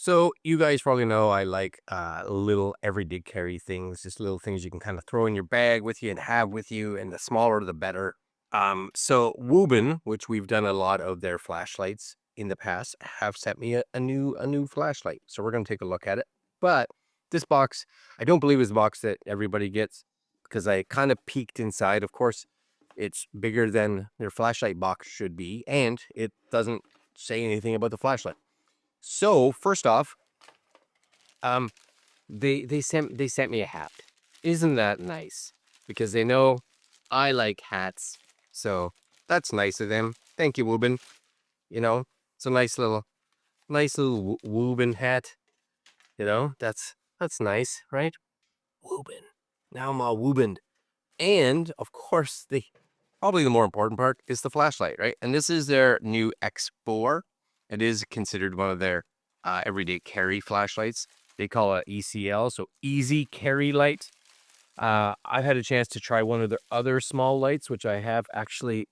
So you guys probably know I like little everyday carry things, just little things you can kind of throw in your bag with you and have with you, and the smaller the better. So Wuben, which we've done a lot of their flashlights in the past, have sent me a new flashlight. So we're gonna take a look at it. But this box, I don't believe is the box that everybody gets because I kind of peeked inside. Of course, it's bigger than their flashlight box should be, and it doesn't say anything about the flashlight. So first off, um, they sent me a hat. Isn't that nice? Because they know I like hats, so that's nice of them. Thank you, Wuben. You know, it's a nice little Wuben hat. That's nice, right? Wuben. Now I'm all Wubened. And of course, probably the more important part is the flashlight, right? And this is their new X4. It is considered one of their everyday carry flashlights. They call it ECL, so easy carry light. I've had a chance to try one of their other small lights, which I have actually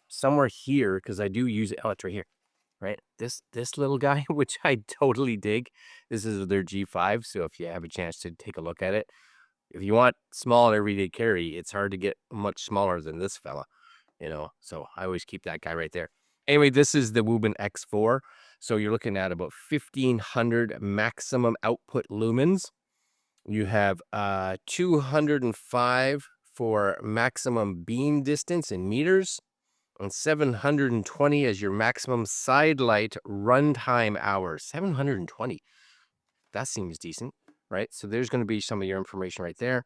somewhere here because I do use it. Oh, it's right here, right? This little guy, which I totally dig. This is their G5. So if you have a chance to take a look at it, if you want small and everyday carry, it's hard to get much smaller than this fella. So I always keep that guy right there. Anyway, this is the Wuben X4. So you're looking at about 1,500 maximum output lumens. You have 205 for maximum beam distance in meters, and 720 as your maximum side light runtime hours. 720. That seems decent, right? So there's going to be some of your information right there.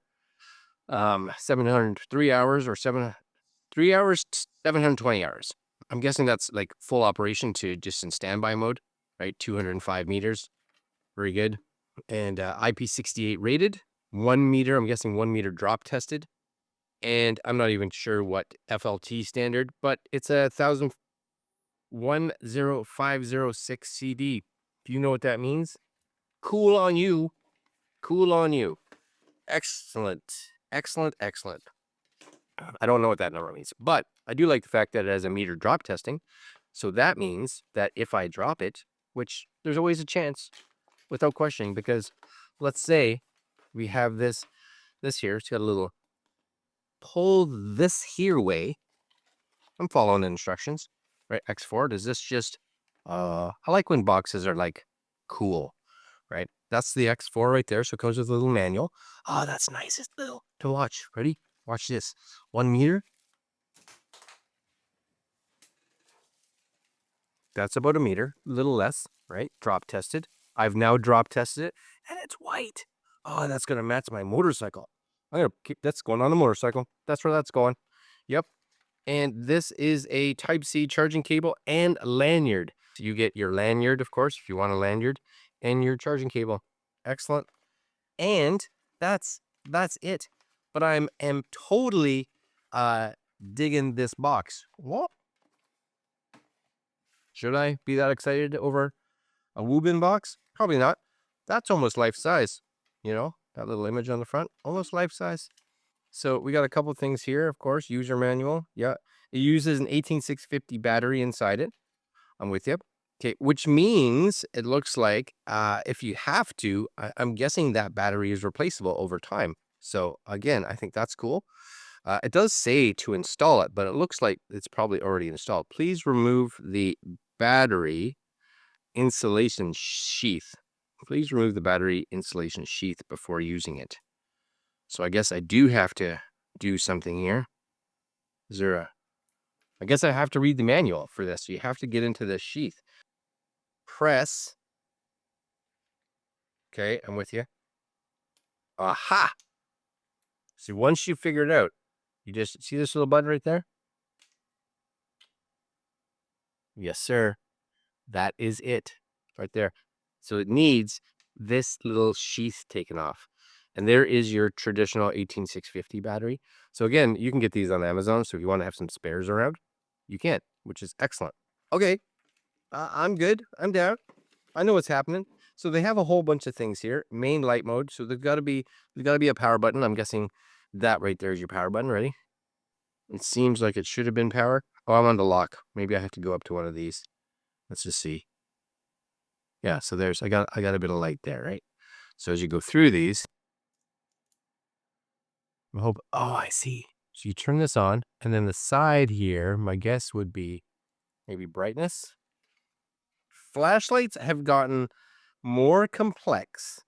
703 hours or 3 hours, 720 hours. I'm guessing that's like full operation to just in standby mode, right? 205 meters. Very good. And IP68 rated, 1 meter. I'm guessing 1 meter drop tested. And I'm not even sure what FLT standard, but it's a 10506 CD. Do you know what that means? Cool on you. Cool on you. Excellent. Excellent. Excellent. I don't know what that number means, but I do like the fact that it has a meter drop testing. So that means that if I drop it, which there's always a chance without questioning, because let's say we have this here, it's got a little pull this here way. I'm following the instructions, right? X4, does this just, I like when boxes are like cool, right? That's the X4 right there. So it comes with a little manual. Oh, that's nice. It's little to watch. Ready? Watch this. 1 meter. That's about a meter, a little less, right? Drop tested. I've now drop tested it, and it's white. Oh, that's gonna match my motorcycle. I'm gonna keep that's going on the motorcycle. That's where that's going. Yep. And this is a Type-C charging cable and lanyard. So you get your lanyard, of course, if you want a lanyard, and your charging cable. Excellent. And that's it. But am totally digging this box. What? Should I be that excited over a Wuben box? Probably not. That's almost life size. That little image on the front, almost life size. So we got a couple things here, of course. User manual. Yeah, it uses an 18650 battery inside it. I'm with you. Okay, which means it looks like if you have to, I'm guessing that battery is replaceable over time. So again, I think that's cool. It does say to install it, but it looks like it's probably already installed. Please remove the battery insulation sheath. Please remove the battery insulation sheath before using it. So I guess I do have to do something here. I guess I have to read the manual for this. So you have to get into the sheath. Press. Okay, I'm with you. Aha! See, once you figure it out, you just see this little button right there? Yes, sir. That is it right there. So it needs this little sheath taken off. And there is your traditional 18650 battery. So again, you can get these on Amazon. So if you want to have some spares around, you can, which is excellent. Okay, I'm good. I'm down. I know what's happening. So they have a whole bunch of things here. Main light mode. So there's got to be a power button. I'm guessing that right there is your power button. Ready? It seems like it should have been power. Oh, I'm on the lock. Maybe I have to go up to one of these. Let's just see. Yeah, so there's, I got a bit of light there, right? So as you go through these, I hope, oh, I see. So you turn this on, and then the side here, my guess would be maybe brightness. Flashlights have gotten more complex,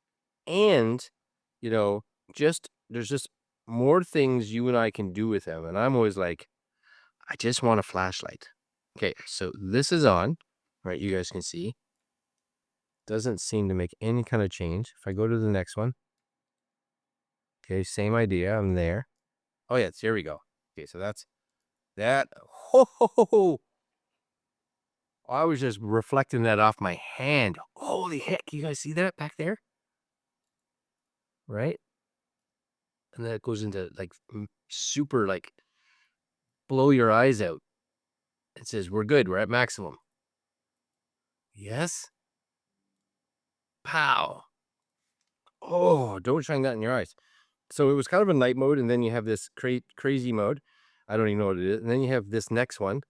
and, you know, there's just more things you and I can do with them. And I'm always like, I just want a flashlight. Okay, so this is on, right? You guys can see. Doesn't seem to make any kind of change. If I go to the next one, okay, same idea. I'm there. Oh, yeah, here we go. Okay, so that's that. Ho, ho, ho, ho. I was just reflecting that off my hand. Holy heck, you guys see that back there? Right? And then it goes into like super, like, blow your eyes out. It says, we're good. We're at maximum. Yes. Pow. Oh, don't shine that in your eyes. So it was kind of a night mode, and then you have this crazy mode. I don't even know what it is. And then you have this next one.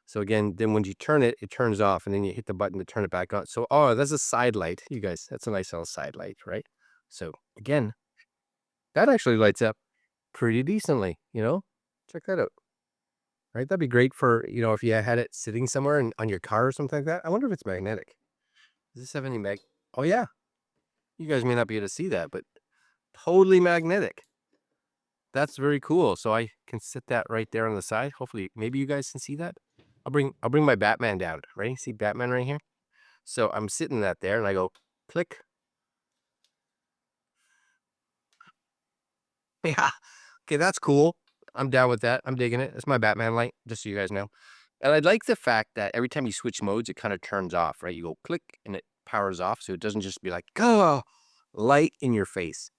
So again, then when you turn it, it turns off, and then you hit the button to turn it back on. So, oh, that's a side light. You guys, that's a nice little side light, right? So again, that actually lights up pretty decently, you know? Check that out. Right? That'd be great for, if you had it sitting somewhere on your car or something like that. I wonder if it's magnetic. Does this have any Oh, yeah. You guys may not be able to see that, but totally magnetic. That's very cool. So I can sit that right there on the side. Hopefully, maybe you guys can see that. I'll bring my Batman down. Ready? See Batman right here? So I'm sitting that there, and I go click. Yeah. Okay, that's cool. I'm down with that. I'm digging it. It's my Batman light, just so you guys know. And I like the fact that every time you switch modes, it kind of turns off, right? You go click and it powers off. So it doesn't just be like, oh, light in your face.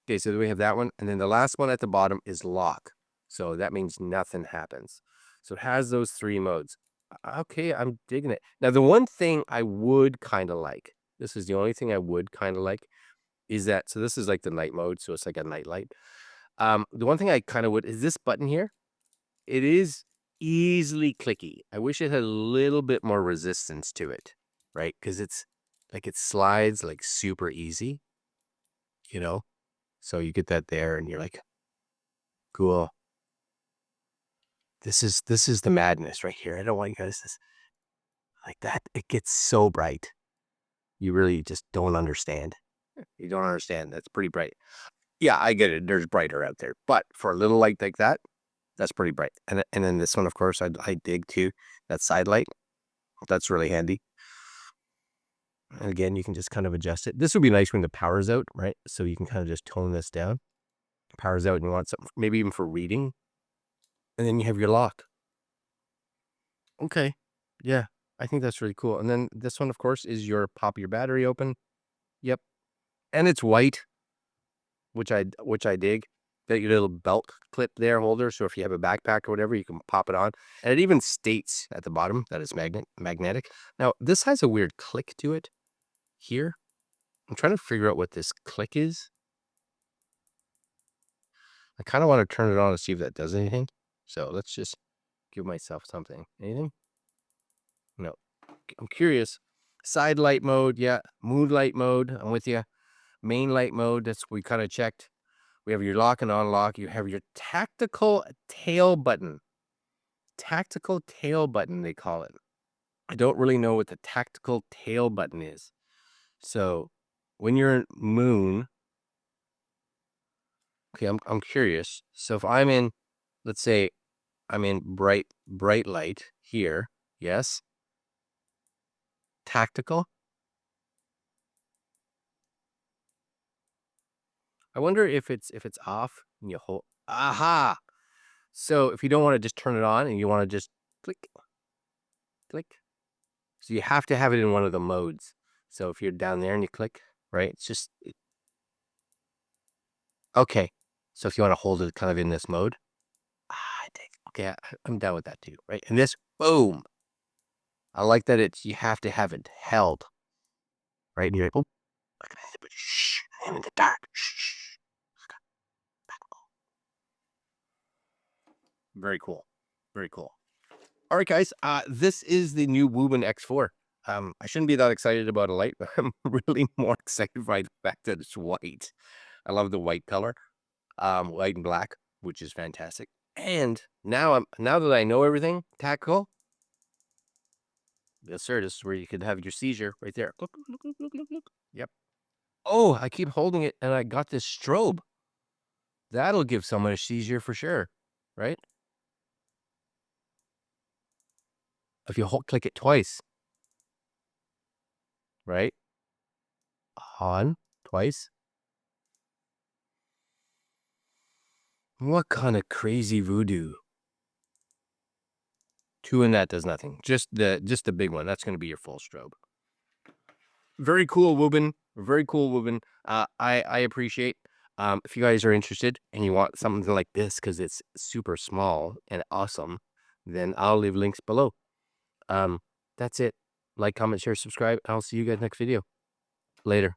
Okay, so we have that one. And then the last one at the bottom is lock. So that means nothing happens. So it has those 3 modes. Okay, I'm digging it. Now, the one thing I would kind of like, this is the only thing I would kind of like, is that, so this is like the night mode. So it's like a night light. The one thing I kind of would is this button here. It is easily clicky. I wish it had a little bit more resistance to it, right? Because it's like it slides like super easy, you know? So you get that there and you're like, cool. This is the madness right here. I don't want you guys to like that. It gets so bright. You really just don't understand. You don't understand. That's pretty bright. Yeah, I get it. There's brighter out there. But for a little light like that, that's pretty bright. And then this one, of course, I dig too. That side light. That's really handy. And again, you can just kind of adjust it. This would be nice when the power's out, right? So you can kind of just tone this down. Power's out and you want something, maybe even for reading. And then you have your lock. Okay. Yeah, I think that's really cool. And then this one, of course, is your pop your battery open. Yep. And it's white, which I dig. Got your little belt clip there holder. So if you have a backpack or whatever, you can pop it on. And it even states at the bottom that it's magnetic. Now, this has a weird click to it here. I'm trying to figure out what this click is. I kind of want to turn it on to see if that does anything. So let's just give myself something. Anything? No. I'm curious. Side light mode. Yeah. Moonlight mode. I'm with you. Main light mode. That's what we kind of checked. We have your lock and unlock. You have your tactical tail button. Tactical tail button, they call it. I don't really know what the tactical tail button is. So when you're in moon, okay, I'm curious. So if I'm in, let's say I'm in bright light here. Yes. Tactical. I wonder if it's off and you hold. Aha. So if you don't want to just turn it on and you want to just click, click. So you have to have it in one of the modes. So if you're down there and you click, right? It's just okay. So if you want to hold it kind of in this mode, I think okay, I'm down with that too, right? And this, boom. I like that you have to have it held, right? And you're like, oh, shh, I'm in the dark. Shh. Very cool. Very cool. All right, guys. This is the new Wuben X4. I shouldn't be that excited about a light, but I'm really more excited by the fact that it's white. I love the white color, white and black, which is fantastic. And now that I know everything tactical, yes, sir, this is where you could have your seizure right there. Look, look, look, look, look, look. Yep. Oh, I keep holding it, and I got this strobe. That'll give someone a seizure for sure, right? If you click it twice, right? On twice. What kind of crazy voodoo? Two and that does nothing. Just the big one. That's going to be your full strobe. Very cool, Wuben. Very cool, Wuben. I appreciate. If you guys are interested and you want something like this because it's super small and awesome, then I'll leave links below. That's it. Like, comment, share, subscribe. I'll see you guys next video. Later.